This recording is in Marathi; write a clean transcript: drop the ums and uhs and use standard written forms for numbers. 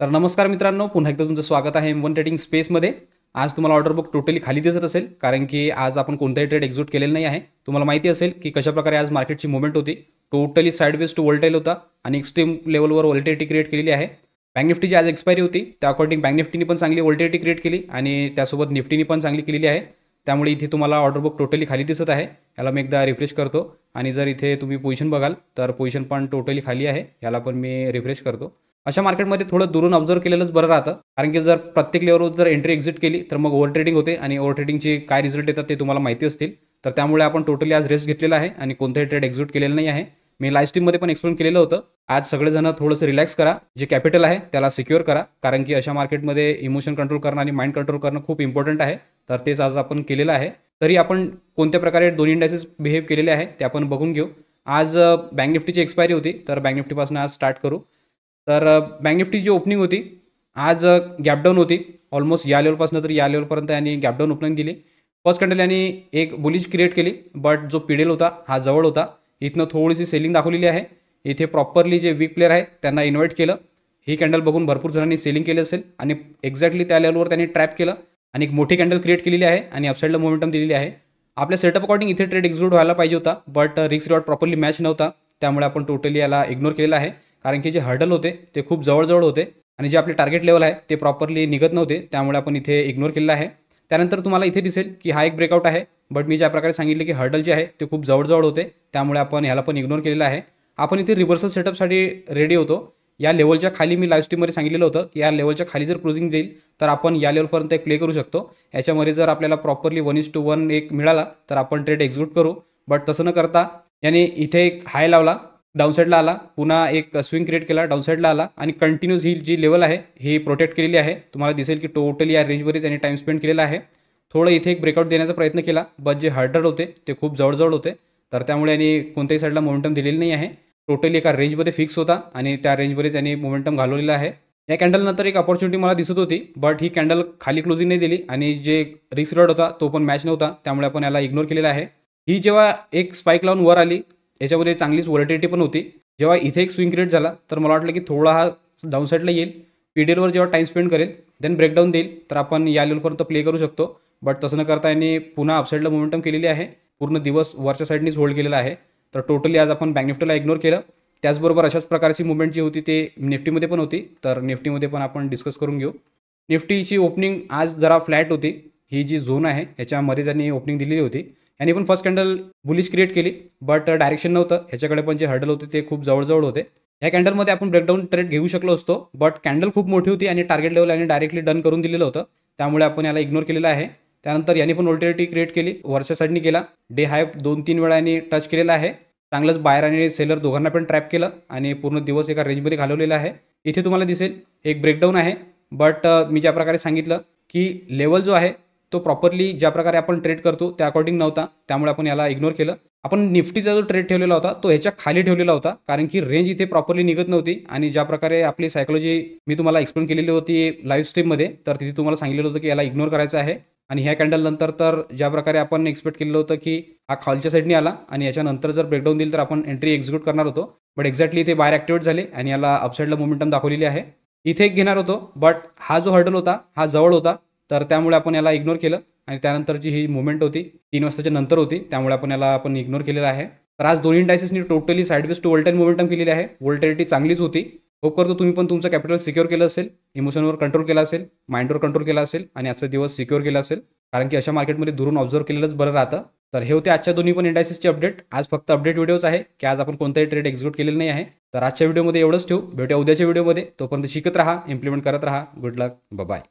तर नमस्कार मित्रांनो, पुन्हा एकदा तुमचं स्वागत आहे M1 ट्रेडिंग स्पेसमध्ये. आज तुम्हाला ऑर्डर बुक टोटली खाली दिसत असेल, कारण की आज आपण कोणताही ट्रेड एक्झिक्यूट केलेला नाही आहे. तुम्हाला माहिती असेल की कशाप्रकारे आज मार्केटची मूव्हमेंट होती. टोटली साइडवेज टू वोल्टाईल होता आणि एक्स्ट्रीम लेवलवर वोल्टिलिटी क्रिएट केलेली आहे. बँक निफ्टीची आज एक्सपायरी होती, त्या अकॉर्डिंग बँक निफ्टीने पण चांगली वोल्टिलिटी क्रिएट केली आणि त्यासोबत निफ्टीने पण चांगली केलेली आहे. त्यामुळे इथे तुम्हाला ऑर्डर बुक टोटली खाली दिसत आहे. याला मी एकदा रिफ्रेश करतो आणि जर इथे तुम्ही पोझिशन बघाल तर पोझिशन पण टोटली खाली आहे. याला पण मी रिफ्रेश करतो. अशा मार्केटमध्ये थोडं दुरून ऑब्झर्व केलेलंच बरं राहतं, कारण की जर प्रत्येक लेवलवर जर एंट्री एक्झिट केली तर मग ओव्हर ट्रेडिंग होते आणि ओव्हर ट्रेडिंगचे काय रिझल्ट येतात ते तुम्हाला माहिती असतील. तर त्यामुळे आपण टोटली आज रेस्ट घेतलेला आहे आणि कोणताही ट्रेड एक्झिक्यूट केलेलं नाही आहे. मी लाईव्ह स्ट्रीममध्ये पण एक्सप्लेन केलेलं होतं. आज सगळेजण थोडंसं रिलॅक्स करा, जे कॅपिटल आहे त्याला सिक्युअर करा, कारण की अशा मार्केटमध्ये इमोशन कंट्रोल करणं आणि माइंड कंट्रोल करणं खूप इम्पॉर्टंट आहे. तर तेच आज आपण केलेलं आहे. तरी आपण कोणत्या प्रकारे दोन्ही इंडायसेस बिहेव केलेले आहे ते आपण बघून घेऊ. आज बँक निफ्टीची एक्सपायरी होती, तर बँक निफ्टीपासून आज स्टार्ट करू. तर बँक निफ्टीची ओपनिंग होती आज गॅपडाऊन होती. ऑलमोस्ट या लेवलपासून तर या लेवलपर्यंत यांनी गॅपडाऊन ओपनिंग दिली. फर्स्ट कॅन्डल यांनी एक बुलिश क्रिएट केली, बट जो पीडेल होता हा जवळ होता. इथनं थोडीशी सेलिंग दाखवलेली आहे. इथे प्रॉपरली जे वीक प्लेयर आहे त्यांना इन्व्हाइट केलं. ही कॅन्डल बघून भरपूर जणांनी सेलिंग केली असेल आणि एक्झॅक्टली त्या लेवलवर त्यांनी ट्रॅप केलं आणि एक मोठी कॅन्डल क्रिएट केलेली आहे आणि अपसाईडला मोमेंटम दिलेली आहे. आपल्या सेटअप अकॉर्डिंग इथे ट्रेड एक्झिक्यूट व्हायला पाहिजे होता, but risk reward properly match नव्हता. त्यामुळे आपण टोटली याला इग्नोर केलेला आहे, कारण की जे हर्डल होते ते खूप जवळजवळ होते आणि जे आपले टार्गेट लेवल आहे ते प्रॉपरली निघत नव्हते. त्यामुळे आपण इथे इग्नोर केलेलं आहे. त्यानंतर तुम्हाला इथे दिसेल की हा एक ब्रेकआउट आहे, बट मी ज्या प्रकारे सांगितले की हर्डल जे आहे ते खूप जवळजवळ होते. त्यामुळे आपण ह्याला पण इग्नोर केलेलं आहे. आपण इथे रिव्हर्सल सेटअपसाठी रेडी होतो. या लेवलच्या खाली मी लाईव्ह स्ट्रीममध्ये सांगितलेलं होतं की या लेवलच्या खाली जर क्लोजिंग देईल तर आपण या लेवलपर्यंत एक प्ले करू शकतो. याच्यामध्ये जर आपल्याला प्रॉपरली 1:1 एक मिळाला तर आपण ट्रेड एक्झिक्यूट करू. बट तसं न करता याने इथे एक हाय लावला, डाऊनसाईडला आला, पुन्हा एक स्विंग क्रिएट केला, डाऊनसाईडला आला आणि कंटिन्यूस ही जी लेवल आहे ही प्रोटेक्ट केलेली आहे. तुम्हाला दिसेल की टोटली या रेंजवरच यांनी टाइम स्पेंड केलेला आहे. थोडं इथे एक ब्रेकआउट देण्याचा प्रयत्न केला, बट जे हर्डर होते ते खूप जवळजवळ होते. तर त्यामुळे यांनी कोणत्याही साईडला मोमेंटम दिलेली नाही आहे. टोटली एका रेंजमध्ये फिक्स होता आणि त्या रेंजवरच यांनी मोमेंटम घालवलेला आहे. या कॅन्डलनंतर एक अपॉर्च्युनिटी मला दिसत होती, बट ही कॅन्डल खाली क्लोजिंग नाही दिली आणि जे रिस्क रिवॉर्ड होता तो पण मॅच नव्हता. त्यामुळे आपण याला इग्नोर केलेला आहे. ही जेव्हा एक स्पाइक लावून वर आली, याच्यामध्ये चांगलीच व्हॉलेटिलिटी पण होती. जेव्हा इथे एक स्विंग क्रिएट झाला तर मला वाटलं की थोडा हा डाऊनसाईडला येईल, पीडीएलवर जेव्हा टाइम स्पेंड करेल देन ब्रेकडाऊन देईल तर आपण या लेवलपर्यंत प्ले करू शकतो. बट तसं न करता यांनी पुन्हा अपसाईडला मोमेंटम केलेली आहे. पूर्ण दिवस वरच्या साईडनीच होल्ड केलेला आहे. तर टोटली आज आपण बँक निफ्टीला इग्नोर केलं. त्याचबरोबर अशाच प्रकारची मुवमेंट जी होती ते निफ्टीमध्ये पण होती. तर निफ्टीमध्ये पण आपण डिस्कस करून घेऊ. निफ्टीची ओपनिंग आज जरा फ्लॅट होती. ही जी झोन आहे ह्याच्यामध्ये त्यांनी ओपनिंग दिलेली होती. यांनी पण फर्स्ट कॅन्डल बुलिश क्रिएट केली, बट डायरेक्शन नव्हतं. ह्याच्याकडे पण जे हर्डल होते ते खूप जवळजवळ होते. या कॅन्डलमध्ये आपण ब्रेकडाऊन ट्रेड घेऊ शकलो असतो, बट कॅन्डल खूप मोठी होती आणि टार्गेट लेवल यांनी डायरेक्टली डन करून दिलेलं होतं. त्यामुळे आपण याला इग्नोर केलेलं आहे. त्यानंतर यांनी पण व्होल्टिलिटी क्रिएट केली, वरच्या साईडनी केला. डे हाय 2-3 वेळा यांनी टच केलेला आहे. चांगलंच बायर आणि सेलर दोघांना पण ट्रॅप केलं आणि पूर्ण दिवस एका रेंजमध्ये घालवलेला आहे. इथे तुम्हाला दिसेल एक ब्रेकडाऊन आहे, बट मी ज्या प्रकारे सांगितलं की लेवल जो आहे तो प्रॉपरली ज्या प्रकारे आपण ट्रेड करतो त्या अकॉर्डिंग नव्हता. त्यामुळे आपण याला इग्नोर केलं. आपण निफ्टीचा जो ट्रेड ठेवलेला होता तो ह्याच्या खाली ठेवलेला होता, कारण की रेंज इथे प्रॉपरली निघत नव्हती आणि ज्या प्रकारे आपली सायकोलॉजी मी तुम्हाला एक्सप्लेन केलेली होती लाईव्ह स्ट्रीममध्ये, तर तिथे तुम्हाला सांगितलेलं होतं की याला इग्नोर करायचं आहे. आणि ह्या कॅन्डल नंतर तर ज्या प्रकारे आपण एक्सपेक्ट केलेलं होतं की हा खालच्या साईडनी आला आणि याच्यानंतर जर ब्रेकडाऊन दिली तर आपण एंट्री एक्झिक्यूट करणार होतो. बट एक्झॅक्टली इथे बायर ॲक्टिवेट झाले आणि याला अपसाईडला मोमेंटम दाखवलेली आहे. इथे एक घेणार होतो, बट हा जो हर्डल होता हा जवळ होता. तर त्यामुळे आपण याला इग्नोर केलं आणि त्यानंतरची ही मुवमेंट होती 3 वाजताच्या नंतर होती. त्यामुळे आपण याला इग्नोर केलेलं आहे. तर आज दोन्ही इंडायसेसनी टोटली साइडवेज टू वोल्टाईल मोमेंटम केलेली आहे. व्होल्टिलिटी चांगलीच होती. होप करतो तुम्ही पण तुमचं कॅपिटल सिक्युअर केलं असेल, इमोशनवर कंट्रोल केला असेल, माइंडवर कंट्रोल केला असेल आणि आजचा दिवस सिक्युअर केला असेल, कारण की अशा मार्केटमध्ये दुरून ऑब्झर्व केलेलंच बरं राहतं. तर हे होते आजच्या दोन्ही पण इंडायसेसचे अपडेट. आज फक्त अपडेट व्हिडिओज आहे की आज आपण कोणताही ट्रेड एक्झिक्यूट केलेलं नाही आहे. तर आजच्या व्हिडिओमध्ये एवढंच ठेवू. भेटूया उद्याच्या व्हिडिओमध्ये. तोपर्यंत शिकत राहा, इम्प्लिमेंट करत राहा. गुड लक, बाय.